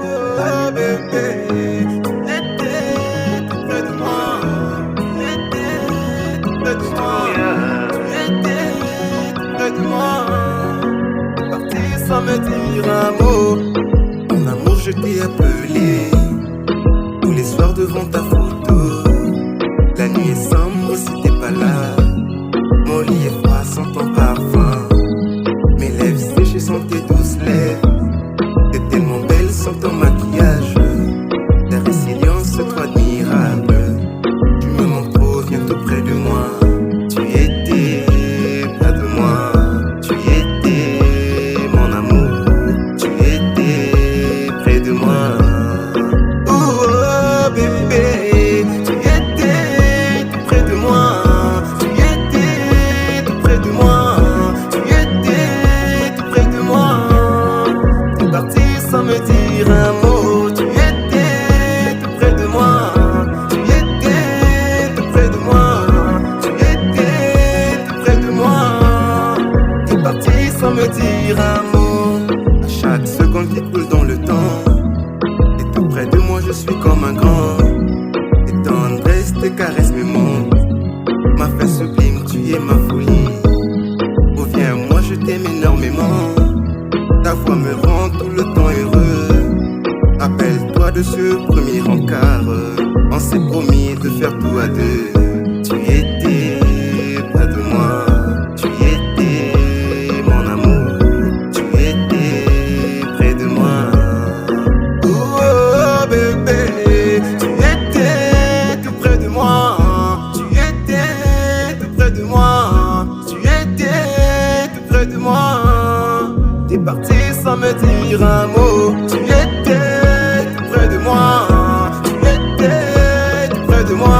Oh bébé, tu étais tout près de moi, tu étais tout près de moi, tu étais tout près de moi. T'es parti sans me dire un mot. Mon amour, je t'ai appelé tous les soirs devant ta photo. La nuit est sombre si t'es pas là. Mon lit est froid sans ton parfum. Mes lèvres séchées sans tes douces lèvres. T'es tellement belle sans ton maquillage. Ta résilience, toi admirable. Tu me manques trop, viens tout près de moi. Tu étais près de moi. Tu étais mon amour. Tu étais près de moi. Oh bébé, tu étais tout près de moi. Tu étais tout près de moi. Tu étais tout près de moi. T'es parti sans me dire un mot. Tu étais tout près de moi. Tu étais tout près de moi. Tu étais tout près de moi. T'es parti sans me dire un mot. À chaque seconde qui coule dans le temps, t'es tout près de moi, je suis comme un grand. Tes tendresses, tes caresses me montent. Ma fête sublime, tu es ma folie. Reviens-moi, je t'aime énormément. Ta voix me rend tout le temps heureux. Rappelle-toi de ce premier encart. On s'est promis de faire tout à deux. Tu étais près de moi. Tu étais mon amour. Tu étais près de moi. Oh bébé, tu étais tout près de moi. Tu étais tout près de moi. Tu étais tout près de moi. T'es parti sans me dire un mot. Tu étais tout près de moi. Tu étais tout près de moi.